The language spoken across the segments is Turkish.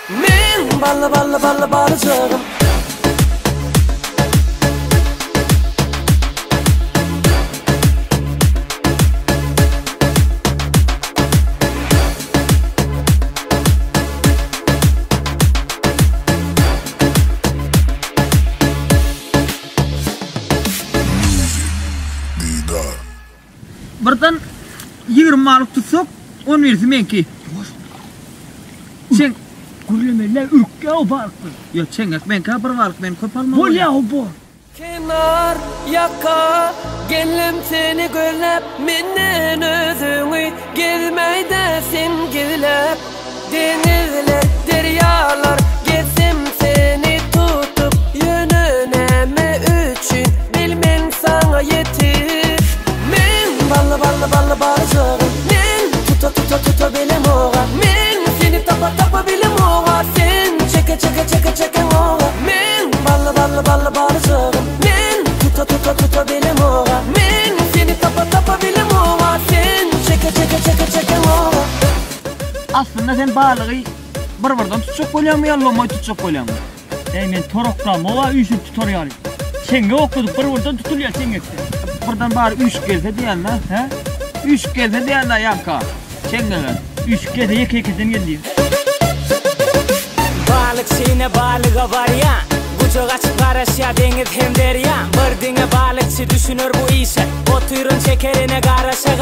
Men ballı balıcığım. Birden 20 malık tutsuk 10 versi menki. Sen Gürlemeler ürkke o balıklı. ya çengek men ka bir balık men köp alma. Bol ya o bol. Kenar yaka geldim seni görlep menden özüňi gelmeýde sen gelip denizler deryalar gezim seni tutup yönüneme üçün bilmen sana yetir. Men ballı balıcığım men tuta bilim oğa men seni tapa bilim oğa sen çeke oğa men ballı balıcığım men tuta bilim oğa men seni tapa bilim oğa sen çeke oğa. Aslında sen balığı bir-birden tutsak bolýarmy ýallamay tutsak bolýarmy? Men toroklam owa üýsüp tutar ýaly. Senge okuduk bir-birden tutulýar sengekde. Birden bari 3 gelse diýenler, he? 3 gelse diýenler ýaka. Çengege. Üç kere yekeden geldi. Balık sine balığa var ya, kucak açıp karaşa deniz hem derya. Birdine balıkçı düşünür bu işe, oturun çekerine karaşa.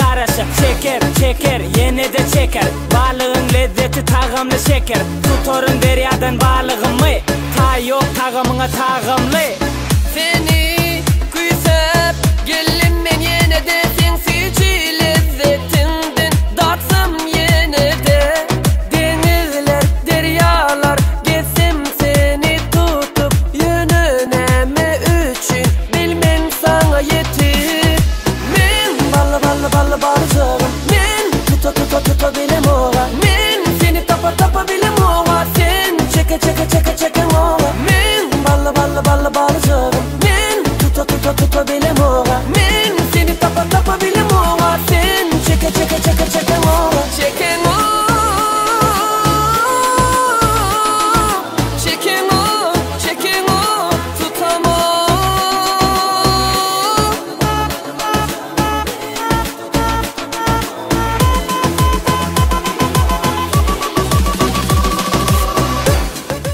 Çeker, yine de çeker. Balığın lezzeti tağımlı şeker. Tutorun deryadan balığımı, ta yok tağımına tağımlı. Seni küysep geldim men yine de sensiz lezzetinden datsam yine de denizler deryalar gezim seni tutup yönüneme üçün bilmen sana yetir. Men ballı balıcığım men tuta bilim oğa men seni tapa bilim oğa sen çeke oğa men ballı balıcığım men tuta bilim oğa men seni tapa bilim oğa sen çeke oğa çeken o tutamam.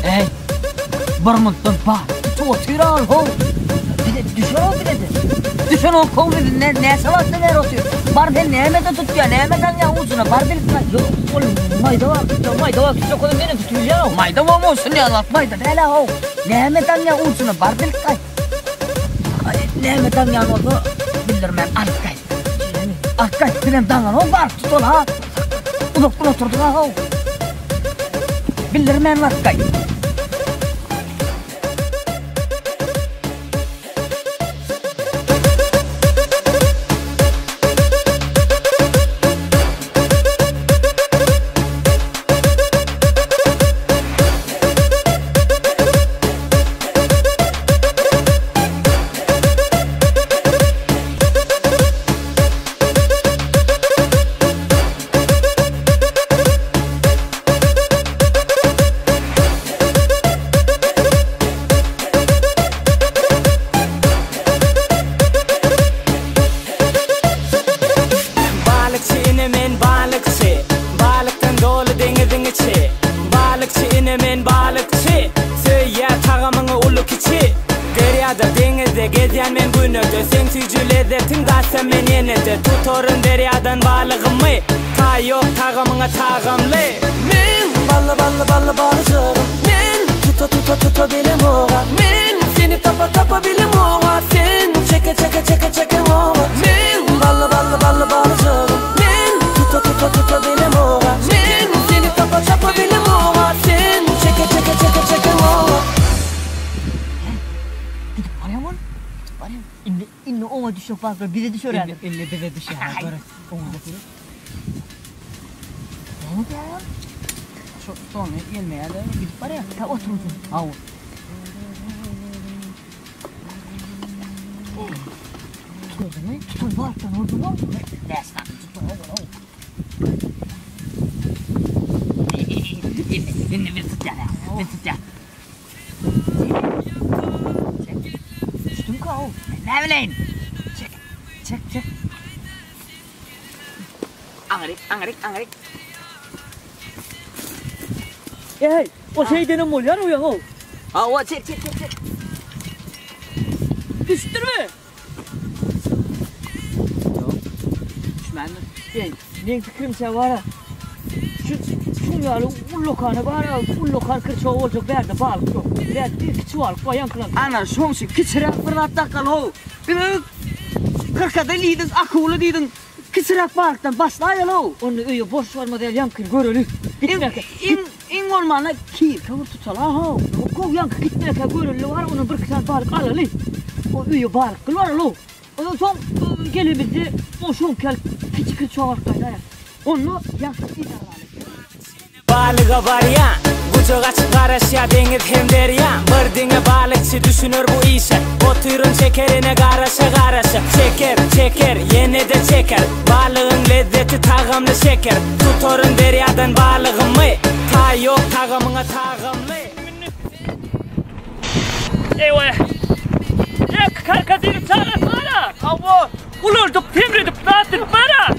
Ey, bir mutdan bak, otur al ho. Bir de düşün o kol dedi, ne savaşta ver otuyor. Bar ben nehmete tut ya, nehmeten ya uzuna, bar bir yok oğlum, mayda var, küçük oğlum beni tutuyor ya. Mayda var mı olsun ya, laf mayda, hele ho. Nehmeten ya uzuna, bar bir kay. Nehmeten ya oldu, bildirmem, arkay, benim dangan o bar tutul ha. Uzaktan oturduk ha ho. Bildirmem arkay. Gezyen men günöde sen tücü lezzetin zaten men yenede. Tutorun deryadan balığımı, ta yok tağımına tağımlı. Men ballı balıcığım men tuta bilim oğa men seni tapa bilim oğa sen çeke oğa men ballı balıcığım men tuta bilim oğa men seni tapa bilim oğa sen çeke oğa. İnne ona düşüyor fazla, bize düşüyor yani. İlle bize düşüyor. Ona düşüyor. Ne oldu ya? Sonra gelmeye de gidip var ya. Ta oturun. Avu. Tutuyor ne? Tutuyor varsan orada var. Destan tutuyor. Şimdi bir tut yani. Bir tut ya. Çek. Düştüm ka o. Ne bileyim. Çek. Çek çek. Angarik. Ey, o şeyden molyan uyan o. Ha o çek. Düştürme. Düşmem mi? Ben fikrimse var ha. Şu yalı ullokanı var ha. Ullokan kırçoğu olacak verdi balık yok. Verdi bir çuval koyan kılan. Ana şonsu kıçırak fırlatta kal ho. Bir kırkada liydin akıllı liydin. Kıçırak balıktan basla ya lo. Onu öyle boş verme değil yankın görülü. İn olmana ki kavur tutala ho. Kov yankı gitmeyeke görülü var onun bir kısan balık alalı. O öyle balık kılvar lo. Ondan sonra gelibizdi o şonkel küçük çoğaltaydı. Onu yankı idarali. Balığa var ya, kucak açıp karışa deniz hem derya. Birdine balıkçı düşünür bu işe. Oturun şekerine karışa. Çeker, yine de çeker. Balığın lezzeti tağımlı şeker. Tutorun deryadan balığımı. Ta yok tağımına tağımlı. Eyvah! Ya karkazını çağırsana! Avo! Ulurduk, temredip, dağıttık bana!